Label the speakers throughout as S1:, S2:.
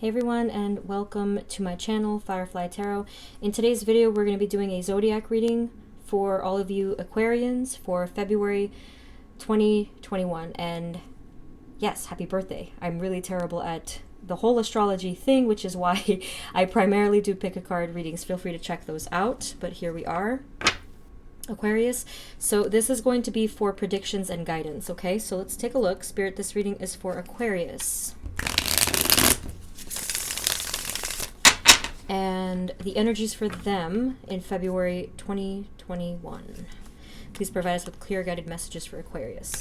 S1: Hey everyone, and welcome to my channel, Firefly Tarot. In today's video, we're going to be doing a zodiac reading for all of you Aquarians for February 2021. And yes, happy birthday. I'm really terrible at the whole astrology thing, which is why I primarily do pick a card readings. Feel free to check those out, but here we are. Aquarius. So this is going to be for predictions and guidance, okay? So let's take a look. Spirit, this reading is for Aquarius. And the energies for them in February 2021. Please provide us with clear guided messages for Aquarius.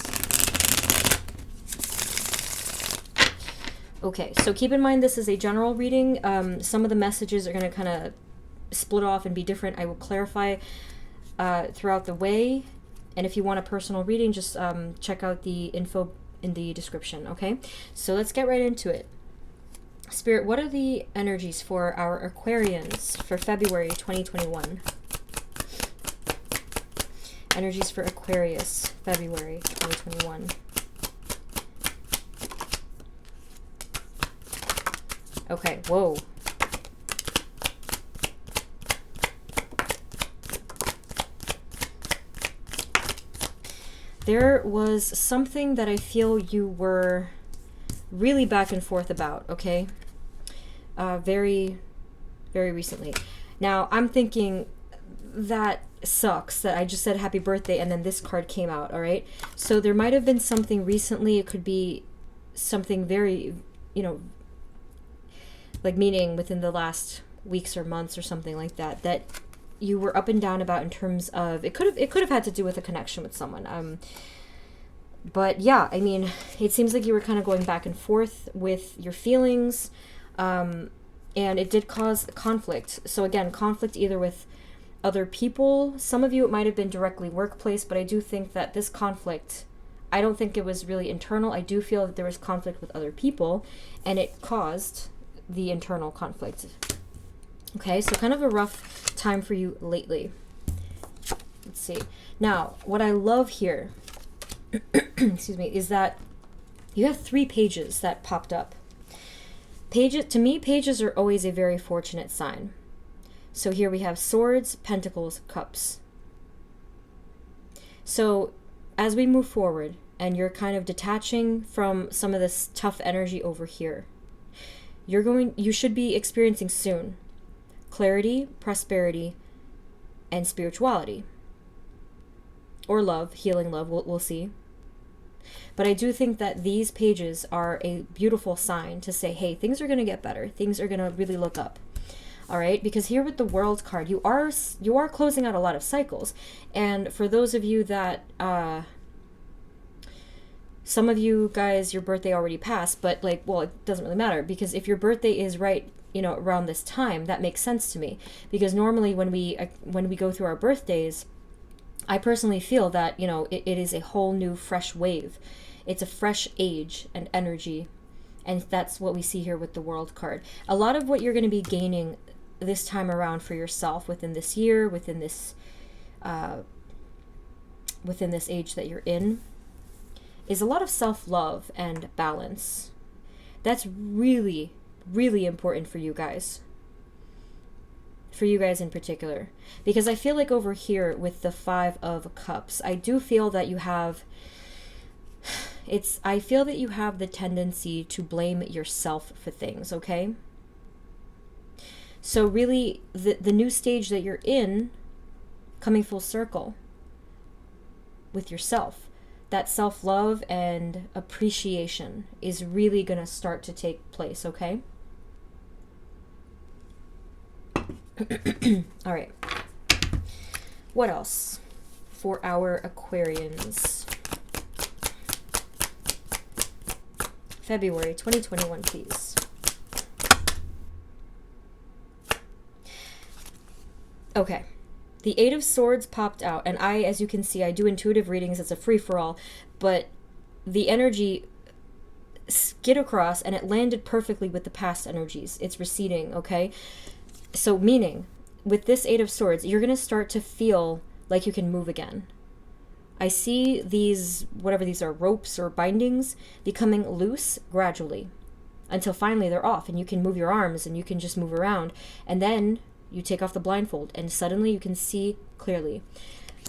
S1: Okay, so keep in mind this is a general reading. Some of the messages are going to kind of split off and be different. I will clarify throughout the way. And if you want a personal reading, just check out the info in the description, okay? So let's get right into it. Spirit, what are the energies for our Aquarians for February 2021? Energies for Aquarius, February 2021. Okay, whoa. There was something that I feel you were really back and forth about, okay? Very recently. Now, I'm thinking that sucks that I just said happy birthday and then this card came out, all right? So there might have been something recently. It could be something very, like meaning within the last weeks or months or something like that, that you were up and down about in terms of, it could have had to do with a connection with someone. But yeah, I mean, it seems like you were kind of going back and forth with your feelings, and it did cause conflict. So again, conflict either with other people. Some of you, it might have been directly workplace, but I do think that this conflict, I don't think it was really internal. I do feel that there was conflict with other people, and it caused the internal conflict. Okay, so kind of a rough time for you lately. Let's see. Now, what I love here excuse me, is that you have 3 pages that popped up. Pages, to me, pages are always a very fortunate sign. So here we have swords, pentacles, cups. So as we move forward and you're kind of detaching from some of this tough energy over here, you should be experiencing soon clarity, prosperity, and spirituality. Or love, healing love, we'll see. But I do think that these pages are a beautiful sign to say, hey, things are going to get better. Things are going to really look up. All right? Because here with the World card, you are closing out a lot of cycles. And for those of you that, some of you guys, your birthday already passed, but well, it doesn't really matter, because if your birthday is right, around this time, that makes sense to me. Because normally when we go through our birthdays, I personally feel that, it is a whole new fresh wave. It's a fresh age and energy. And that's what we see here with the World card. A lot of what you're going to be gaining this time around for yourself within this year, within this age that you're in, is a lot of self-love and balance. That's really, really important for you guys. For you guys in particular. Because I feel like over here with the 5 of Cups, I do feel that you have... I feel that you have the tendency to blame yourself for things, okay? So really, the new stage that you're in, coming full circle with yourself, that self-love and appreciation is really going to start to take place, okay? All right. What else for our Aquarians? February 2021, please. Okay. The 8 of Swords popped out, and as you can see, I do intuitive readings. It's a free-for-all, but the energy skid across, and it landed perfectly with the past energies. It's receding, okay? So meaning, with this 8 of Swords, you're going to start to feel like you can move again. I see these, whatever these are, ropes or bindings, becoming loose gradually. until finally they're off and you can move your arms and you can just move around. And then you take off the blindfold and suddenly you can see clearly.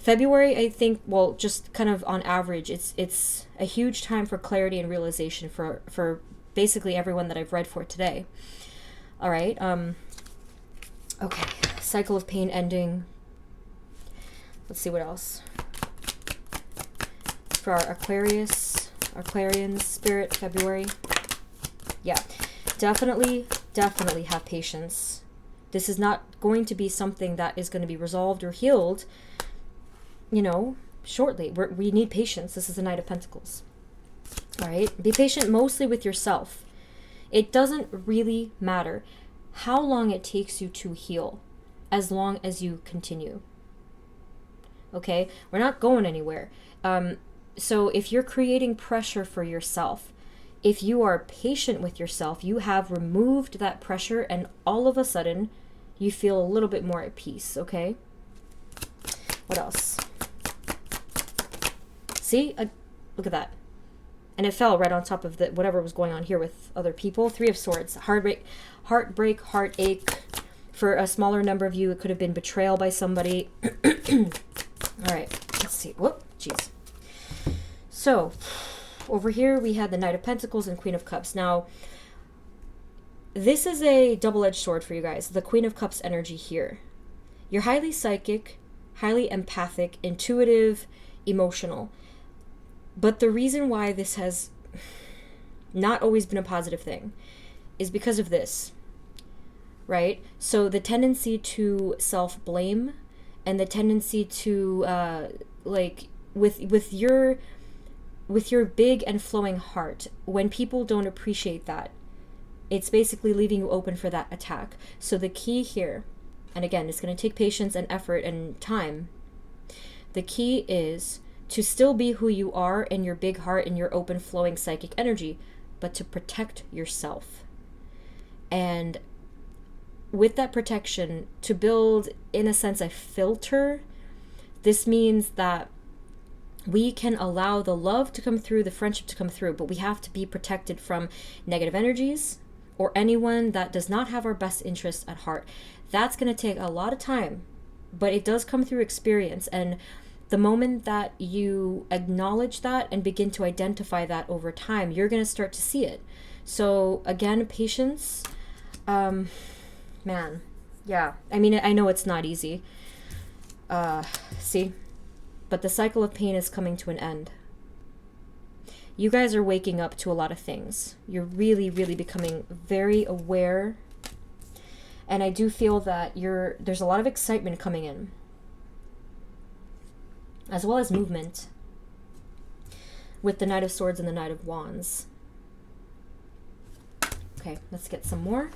S1: February, I think, well, just kind of on average, it's a huge time for clarity and realization for basically everyone that I've read for today. All right. Okay. Cycle of pain ending. Let's see what else. For our Aquarian spirit, February. Yeah. Definitely have patience. This is not going to be something that is going to be resolved or healed, you know, shortly. We need patience. This is the Knight of Pentacles. All right. Be patient mostly with yourself. It doesn't really matter how long it takes you to heal, as long as you continue. Okay? We're not going anywhere. So if you're creating pressure for yourself, if you are patient with yourself, you have removed that pressure and all of a sudden you feel a little bit more at peace, okay? What else? See? Look at that. And it fell right on top of whatever was going on here with other people. 3 of Swords. Heartbreak, heartache. For a smaller number of you, it could have been betrayal by somebody. All right. Let's see. Whoop. Jeez. So, over here we had the Knight of Pentacles and Queen of Cups. Now, this is a double-edged sword for you guys. The Queen of Cups energy here. You're highly psychic, highly empathic, intuitive, emotional. But the reason why this has not always been a positive thing is because of this, right? So the tendency to self-blame and the tendency to, like, with your big and flowing heart, when people don't appreciate that, it's basically leaving you open for that attack. So the key here, and again, it's going to take patience and effort and time. The key is to still be who you are in your big heart and your open flowing psychic energy, but to protect yourself. And with that protection, to build, in a sense, a filter, this means that we can allow the love to come through, the friendship to come through, but we have to be protected from negative energies or anyone that does not have our best interests at heart. That's going to take a lot of time, but it does come through experience. And the moment that you acknowledge that and begin to identify that over time, you're going to start to see it. So again, patience. Man, yeah. I mean, I know it's not easy. See? But the cycle of pain is coming to an end. You guys are waking up to a lot of things. You're really, really becoming very aware. And I do feel that there's a lot of excitement coming in, as well as movement, with the Knight of Swords and the Knight of Wands. Okay, let's get some more.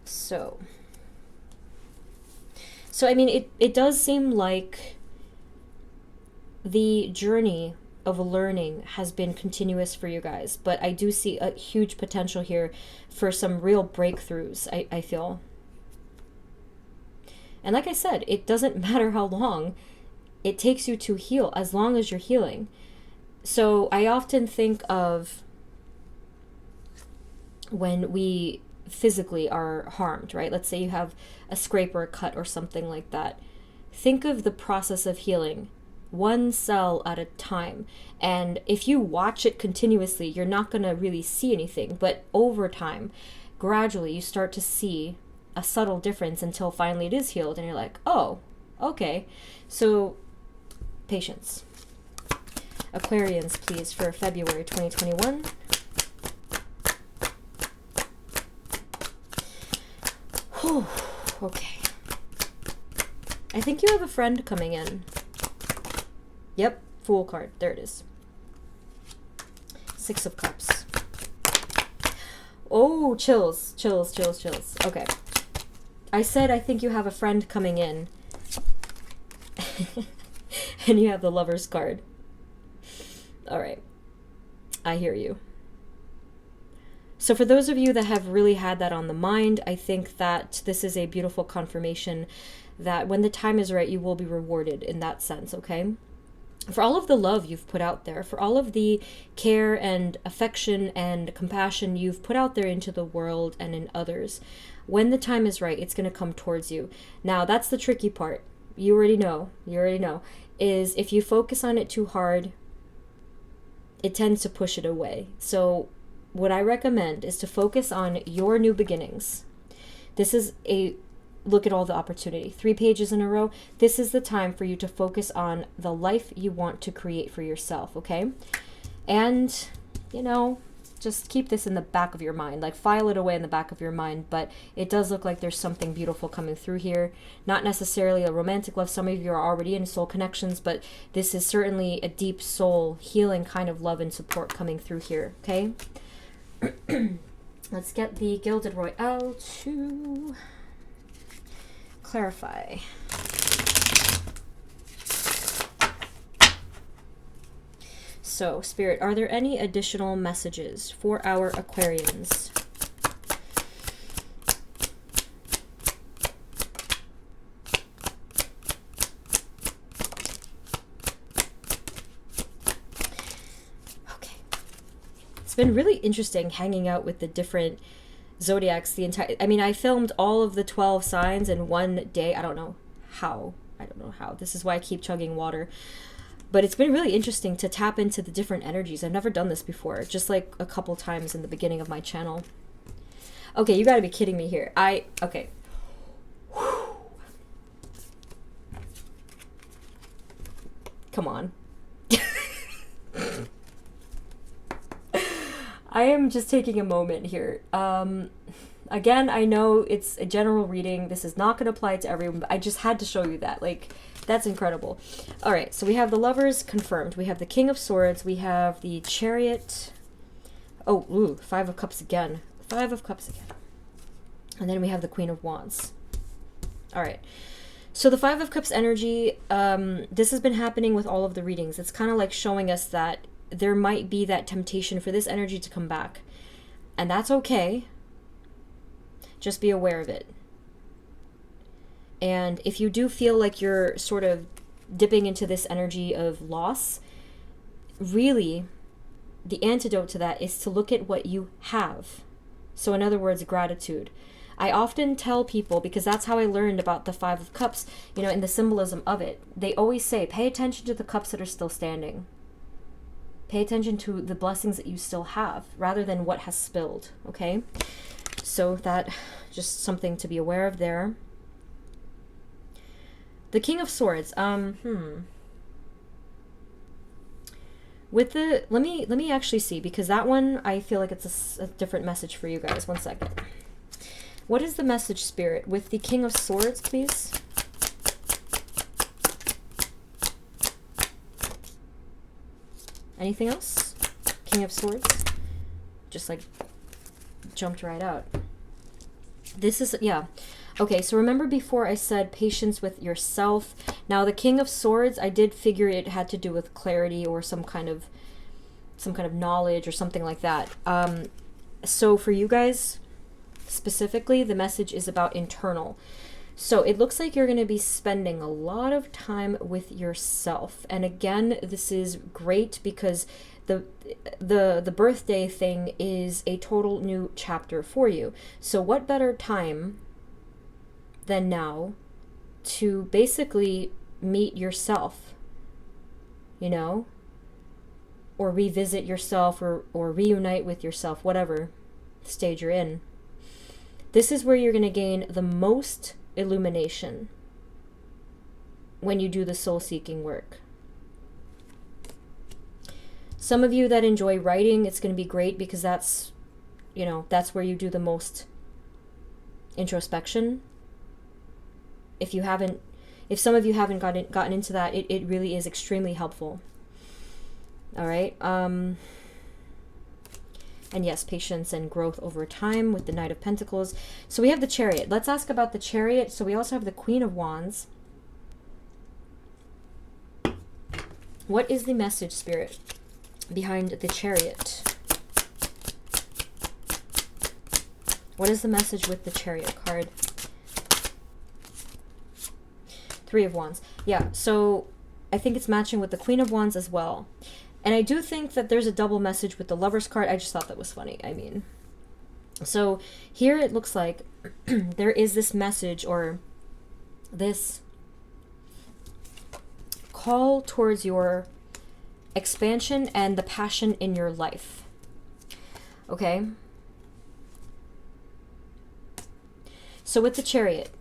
S1: So I mean, it does seem like the journey of learning has been continuous for you guys, but I do see a huge potential here for some real breakthroughs, I feel. And like I said, it doesn't matter how long it takes you to heal, as long as you're healing. So I often think of when we physically are harmed, right? Let's say you have a scrape or a cut or something like that. Think of the process of healing, one cell at a time. And if you watch it continuously, you're not going to really see anything. But over time, gradually, you start to see a subtle difference until finally it is healed. And you're like, oh, okay. So, patience. Aquarians, please, for February 2021. Whew. Okay. I think you have a friend coming in. Yep, Fool card. There it is. 6 of Cups. Oh, chills. Okay. I said I think you have a friend coming in. And you have the Lover's card. All right. I hear you. So for those of you that have really had that on the mind, I think that this is a beautiful confirmation that when the time is right, you will be rewarded in that sense, okay? for all of the love you've put out there, for all of the care and affection and compassion you've put out there into the world and in others. When the time is right, it's going to come towards you. Now, that's the tricky part. You already know, is if you focus on it too hard, it tends to push it away. So what I recommend is to focus on your new beginnings. This is a look at all the opportunity. 3 pages in a row. This is the time for you to focus on the life you want to create for yourself, okay? And, you know, just keep this in the back of your mind. Like, file it away in the back of your mind. But it does look like there's something beautiful coming through here. Not necessarily a romantic love. Some of you are already in soul connections, but this is certainly a deep soul healing kind of love and support coming through here, okay? Let's get the Gilded Royale to clarify. So, Spirit, are there any additional messages for our Aquarians? Okay. It's been really interesting hanging out with the different zodiacs I mean, I filmed all of the 12 signs in one day. I don't know how. This is why I keep chugging water. But it's been really interesting to tap into the different energies. I've never done this before, just like a couple times in the beginning of my channel. Okay, you gotta be kidding me here. Okay. Come on. I am just taking a moment here. Again, I know it's a general reading. This is not going to apply to everyone, but I just had to show you that. Like, that's incredible. All right, so we have the Lovers confirmed. We have the King of Swords. We have the Chariot. Oh, ooh, 5 of Cups again. 5 of Cups again. And then we have the Queen of Wands. All right. So the 5 of Cups energy, this has been happening with all of the readings. It's kind of like showing us that there might be that temptation for this energy to come back. And that's okay. Just be aware of it. And if you do feel like you're sort of dipping into this energy of loss, really, the antidote to that is to look at what you have. So in other words, gratitude. I often tell people, because that's how I learned about the 5 of Cups, you know, and the symbolism of it. They always say, pay attention to the cups that are still standing. Pay attention to the blessings that you still have, rather than what has spilled, okay? So that, just something to be aware of there. The King of Swords, with the, let me actually see, because that one, I feel like it's a different message for you guys. One second. What is the message, Spirit, with the King of Swords, please? Anything else? King of Swords? Just like jumped right out. This is, yeah. Okay, so remember before I said patience with yourself. Now the King of Swords, I did figure it had to do with clarity or some kind of knowledge or something like that. So for you guys specifically, the message is about internal. So it looks like you're going to be spending a lot of time with yourself. And again, this is great because the birthday thing is a total new chapter for you. So what better time than now to basically meet yourself, you know, or revisit yourself or reunite with yourself, whatever stage you're in. This is where you're going to gain the most illumination when you do the soul-seeking work. Some of you that enjoy writing, it's going to be great because that's, you know, that's where you do the most introspection. If some of you haven't gotten into that, it really is extremely helpful. All right. And yes, patience and growth over time with the Knight of Pentacles. So we have the Chariot. Let's ask about the Chariot. So we also have the Queen of Wands. What is the message, Spirit, behind the Chariot? What is the message with the Chariot card? 3 of Wands. Yeah, so I think it's matching with the Queen of Wands as well. And I do think that there's a double message with the Lovers card. I just thought that was funny. I mean, so here it looks like there is this message or this call towards your expansion and the passion in your life. Okay? So with the Chariot,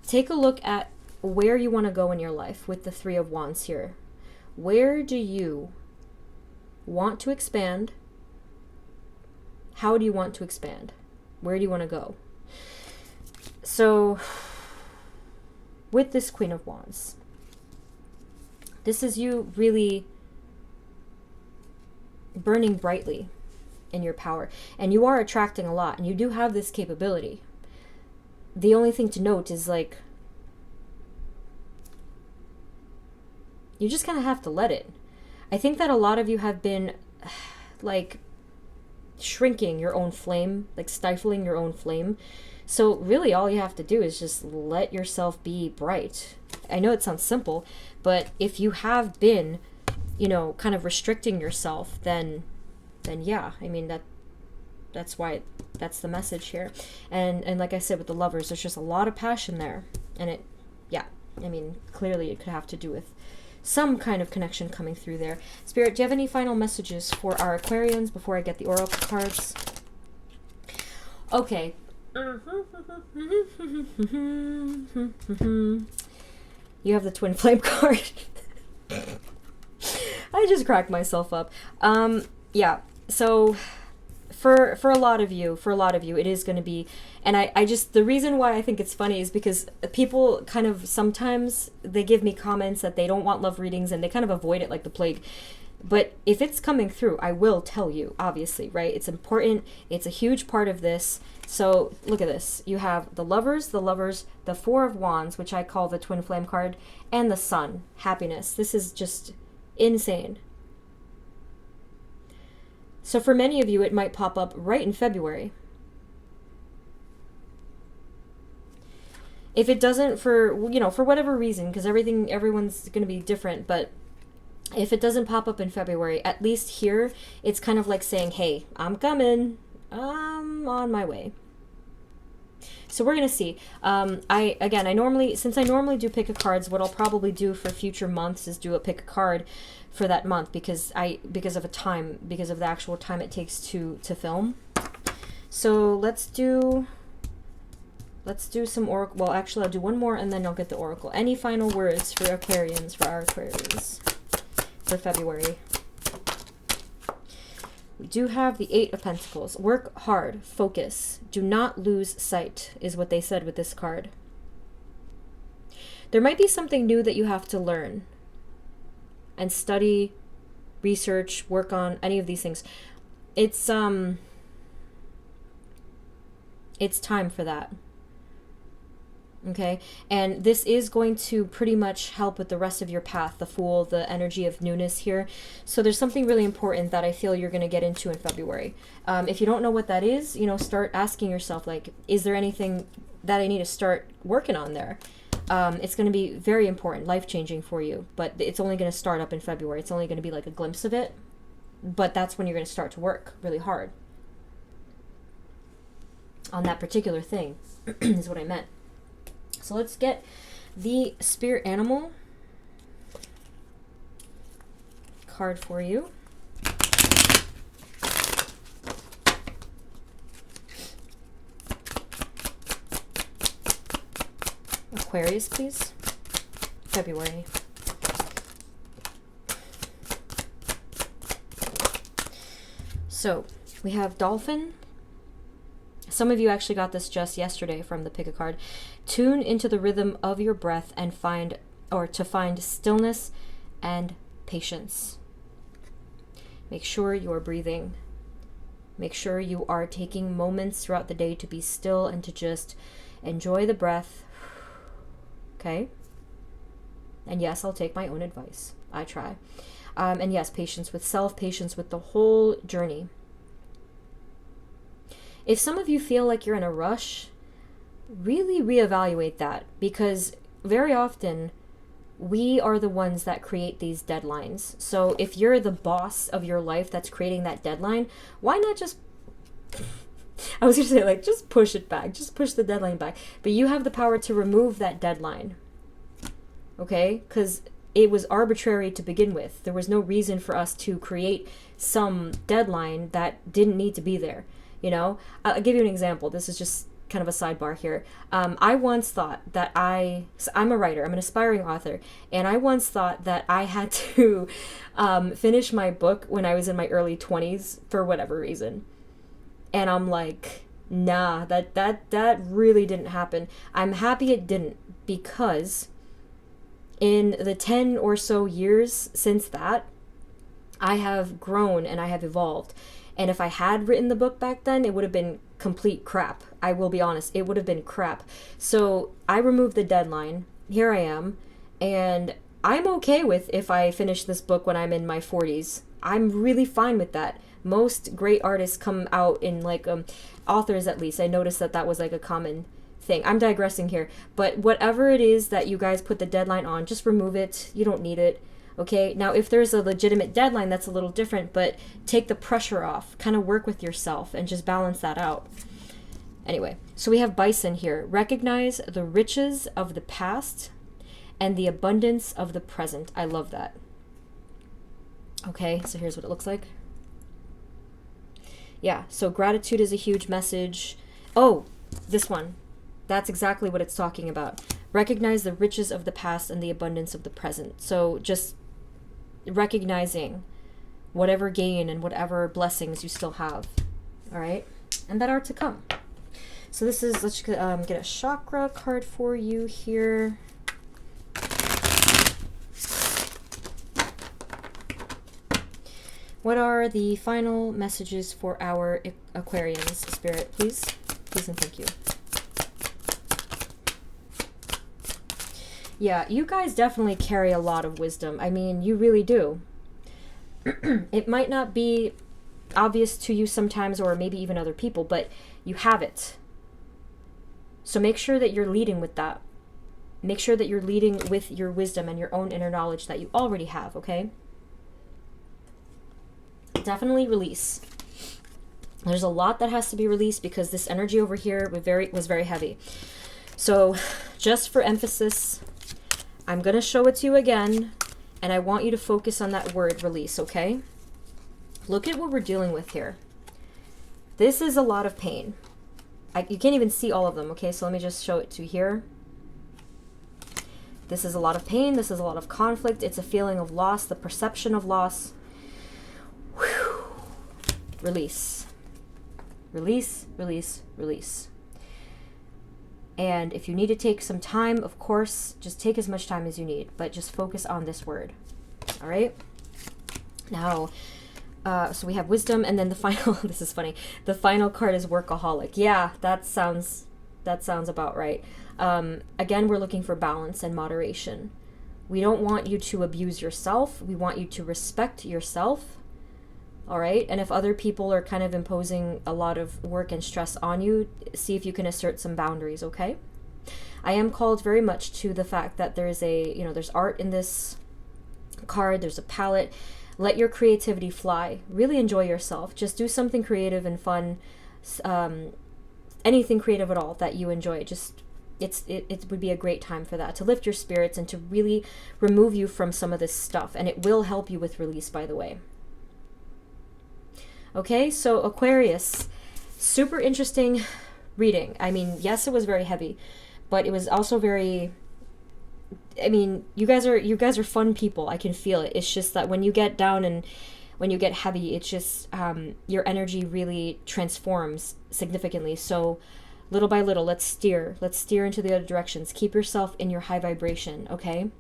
S1: take a look at where you want to go in your life with the Three of Wands here. Where do you want to expand? How do you want to expand? Where do you want to go? So, with this Queen of Wands, this is you really burning brightly in your power. And you are attracting a lot. And you do have this capability. The only thing to note is, like, you just kind of have to let it. I think that a lot of you have been, like, shrinking your own flame, like stifling your own flame. So really all you have to do is just let yourself be bright. I know it sounds simple, but if you have been, you know, kind of restricting yourself, then yeah, I mean, that's why that's the message here. And like I said, with the Lovers, there's just a lot of passion there. And it, yeah, I mean, clearly it could have to do with some kind of connection coming through there. Spirit, do you have any final messages for our Aquarians before I get the Oracle cards? Okay. You have the Twin Flame card. I just cracked myself up. Yeah, so for a lot of you, it is going to be, and I just, the reason why I think it's funny is because people kind of, sometimes they give me comments that they don't want love readings and they kind of avoid it like the plague. But if it's coming through, I will tell you, obviously, right? It's important. It's a huge part of this. So look at this. You have the Lovers, the Four of Wands, which I call the Twin Flame card, and the Sun, happiness. This is just insane. So for many of you, it might pop up right in February. If it doesn't, for, you know, for whatever reason, because everyone's going to be different, but if it doesn't pop up in February, at least here, it's kind of like saying, hey, I'm coming. I'm on my way. So we're going to see. Since I normally do pick a cards, what I'll probably do for future months is do a pick a card for that month because of the actual time it takes to film. So let's do some Oracle. Well, actually, I'll do one more and then I'll get the Oracle. Any final words for Aquarians, for our Aquarians for February? We do have the Eight of Pentacles. Work hard, focus, do not lose sight, is what they said with this card. There might be something new that you have to learn and study, research, work on, any of these things. It's time for that. Okay, and this is going to pretty much help with the rest of your path, the Fool, the energy of newness here. So there's something really important that I feel you're going to get into in February. If you don't know what that is, you know, start asking yourself, like, is there anything that I need to start working on there? It's going to be very important, life-changing for you, but it's only going to start up in February. It's only going to be like a glimpse of it, but that's when you're going to start to work really hard on that particular thing, is what I meant. So let's get the Spirit Animal card for you. Aquarius, please. February. So we have Dolphin. Some of you actually got this just yesterday from the pick a card. Tune into the rhythm of your breath and find stillness and patience. Make sure you are breathing. Make sure you are taking moments throughout the day to be still and to just enjoy the breath. Okay? And yes, I'll take my own advice. I try. And yes, patience with self, patience with the whole journey. If some of you feel like you're in a rush, really reevaluate that, because very often we are the ones that create these deadlines. So if you're the boss of your life that's creating that deadline, why not just, I was going to say, like, just push it back, just push the deadline back. But you have the power to remove that deadline, okay? Because it was arbitrary to begin with. There was no reason for us to create some deadline that didn't need to be there, you know? I'll give you an example. This is just kind of a sidebar here. I once thought that so I'm a writer, I'm an aspiring author, and I once thought that I had to finish my book when I was in my early 20s for whatever reason. And I'm like, nah, that really didn't happen. I'm happy it didn't, because in the 10 or so years since that, I have grown and I have evolved. And if I had written the book back then, it would have been complete crap. I will be honest, it would have been crap. So I removed the deadline. Here I am. And I'm okay with if I finish this book when I'm in my 40s. I'm really fine with that. Most great artists come out in, like, authors at least. I noticed that was like a common thing. I'm digressing here. But whatever it is that you guys put the deadline on, just remove it. You don't need it. Okay, now if there's a legitimate deadline, that's a little different, but take the pressure off. Kind of work with yourself and just balance that out. Anyway, so we have Bison here. Recognize the riches of the past and the abundance of the present. I love that. Okay, so here's what it looks like. Yeah, so gratitude is a huge message. Oh, this one. That's exactly what it's talking about. Recognize the riches of the past and the abundance of the present. So just recognizing whatever gain and whatever blessings you still have. All right? And that are to come. So this is, let's get a chakra card for you here. What are the final messages for our Aquarians, Spirit? Please. Please and thank you. Yeah, you guys definitely carry a lot of wisdom. I mean, you really do. It might not be obvious to you sometimes, or maybe even other people, but you have it. So make sure that you're leading with that. Make sure that you're leading with your wisdom and your own inner knowledge that you already have, okay? Definitely release. There's a lot that has to be released because this energy over here was very heavy. So just for emphasis, I'm going to show it to you again, and I want you to focus on that word release, okay? Look at what we're dealing with here. This is a lot of pain. You can't even see all of them, okay? So let me just show it to you here. This is a lot of pain. This is a lot of conflict. It's a feeling of loss, the perception of loss. Whew. Release. Release, release, release. And if you need to take some time, of course, just take as much time as you need, but just focus on this word. All right? Now, so we have wisdom, and then the final, this is funny, the final card is workaholic. Yeah, that sounds about right. Again, we're looking for balance and moderation. We don't want you to abuse yourself. We want you to respect yourself. All right? And if other people are kind of imposing a lot of work and stress on you, see if you can assert some boundaries, okay? I am called very much to the fact that there's there's art in this card, there's a palette. Let your creativity fly. Really enjoy yourself. Just do something creative and fun. Anything creative at all that you enjoy. Just it would be a great time for that, to lift your spirits and to really remove you from some of this stuff. And it will help you with release, by the way. Okay, so Aquarius, super interesting reading. I mean, yes, it was very heavy, but it was also very, I mean, you guys are fun people. I can feel it. It's just that when you get down and when you get heavy, it's just your energy really transforms significantly. So little by little, let's steer into the other directions. Keep yourself in your high vibration, okay?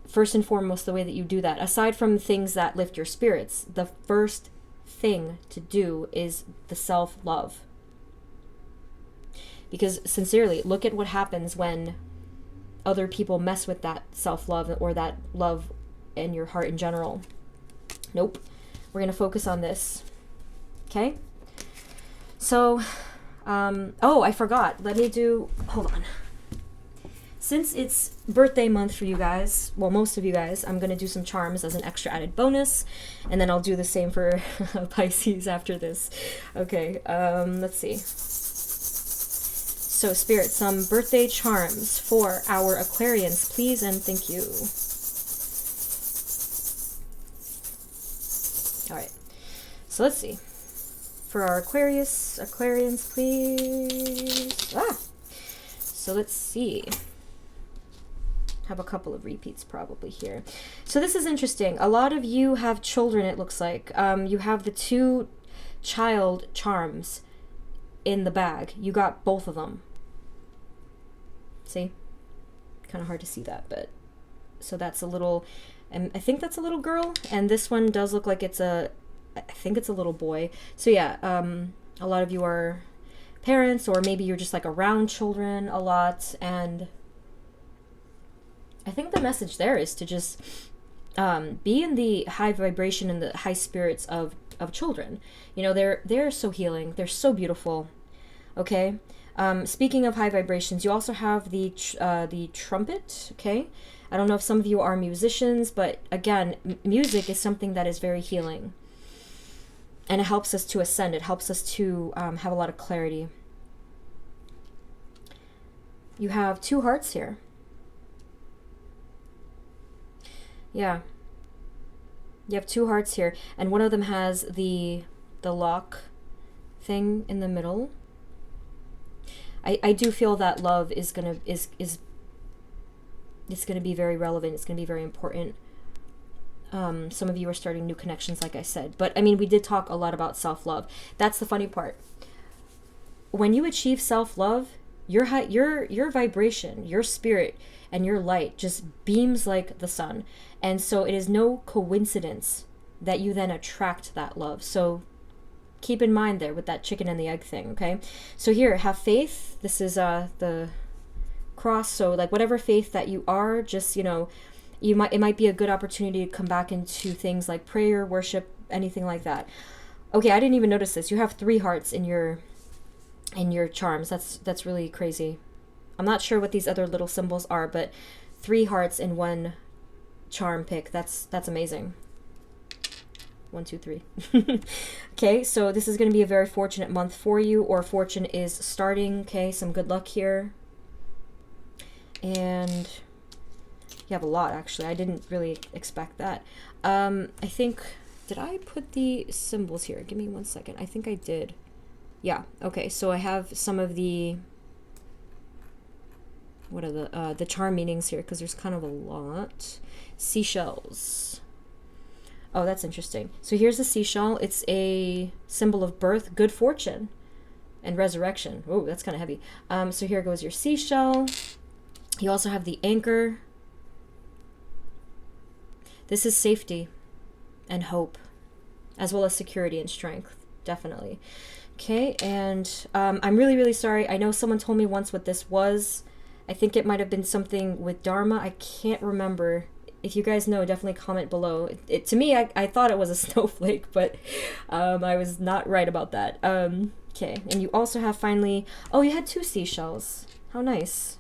S1: First and foremost, the way that you do that, aside from things that lift your spirits, the first thing to do is the self-love. Because sincerely, look at what happens when other people mess with that self-love or that love in your heart in general. Nope. We're going to focus on this. Okay? So, oh, I forgot. Hold on. since it's birthday month for you guys, well, most of you guys, I'm going to do some charms as an extra added bonus, and then I'll do the same for Pisces after this. Okay, let's see. So, Spirit, some birthday charms for our Aquarians, please and thank you. All right, so let's see. For our Aquarians, please. So let's see. Have a couple of repeats probably here. So this is interesting. A lot of you have children, it looks like. You have the 2 child charms in the bag. You got both of them. See? Kind of hard to see that, but so that's a little, and I think that's a little girl, and this one does look like it's a, I think it's a little boy. So yeah, a lot of you are parents, or maybe you're just like around children a lot, and I think the message there is to just be in the high vibration and the high spirits of children. You know, they're so healing, they're so beautiful. Okay. Speaking of high vibrations, you also have the trumpet. Okay. I don't know if some of you are musicians, but again, music is something that is very healing. And it helps us to ascend. It helps us to have a lot of clarity. You have 2 hearts here. Yeah. You have 2 hearts here. And one of them has the lock thing in the middle. I do feel that love is gonna it's gonna be very relevant. It's gonna be very important. Some of you are starting new connections, like I said. But I mean, we did talk a lot about self-love. That's the funny part. When you achieve self-love, your vibration, your spirit, and your light just beams like the sun. And so it is no coincidence that you then attract that love. So keep in mind there with that chicken and the egg thing, okay? So here, have faith. This is the cross. So like whatever faith that you are, just, you know, it might be a good opportunity to come back into things like prayer, worship, anything like that. Okay, I didn't even notice this. You have 3 hearts in your charms. That's really crazy. I'm not sure what these other little symbols are, but 3 hearts in one charm pick. That's amazing. 1, 2, 3. Okay, so this is going to be a very fortunate month for you, or fortune is starting. Okay, some good luck here. And you have a lot, actually. I didn't really expect that. I think, did I put the symbols here? Give me 1 second. I think I did. Yeah, okay, so I have some of the, what are the charm meanings here, because there's kind of a lot. Seashells. Oh, that's interesting. So here's a seashell. It's a symbol of birth, good fortune, and resurrection. Oh, that's kind of heavy. So here goes your seashell. You also have the anchor. This is safety and hope, as well as security and strength, definitely. Okay, and I'm really, really sorry. I know someone told me once what this was. I think it might have been something with Dharma. I can't remember. If you guys know, definitely comment below. To me, I thought it was a snowflake, but I was not right about that. Okay, and you also have finally... Oh, you had 2 seashells. How nice.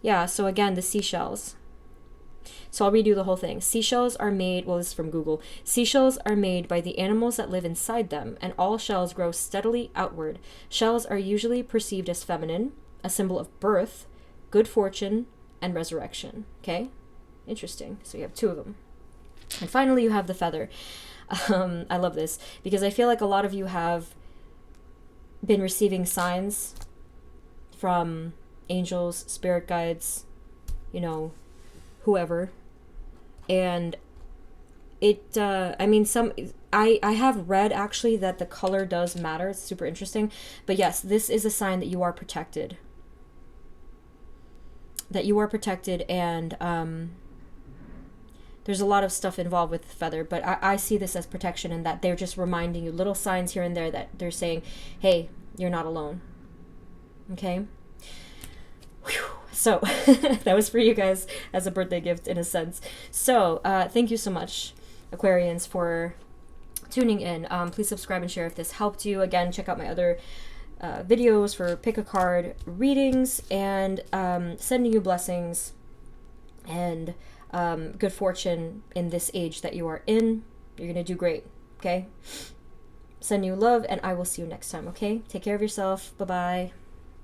S1: Yeah, so again, the seashells. So I'll redo the whole thing. Seashells are made... Well, this is from Google. Seashells are made by the animals that live inside them, and all shells grow steadily outward. Shells are usually perceived as feminine, a symbol of birth, good fortune, and resurrection. Okay? Interesting. So you have 2 of them. And finally, you have the feather. I love this because I feel like a lot of you have been receiving signs from angels, spirit guides, you know, whoever. And it, I mean, I have read actually that the color does matter. It's super interesting. But yes, this is a sign that you are protected. That you are protected, and there's a lot of stuff involved with the feather, but I see this as protection, and that they're just reminding you little signs here and there that they're saying, hey, you're not alone. Okay? Whew. So that was for you guys as a birthday gift in a sense. So thank you so much, Aquarians, for tuning in. Please subscribe and share if this helped you. Again, check out my other videos, for pick a card readings, and sending you blessings and good fortune in this age that you are in. You're going to do great, okay? Send you love, and I will see you next time, okay? Take care of yourself. Bye-bye.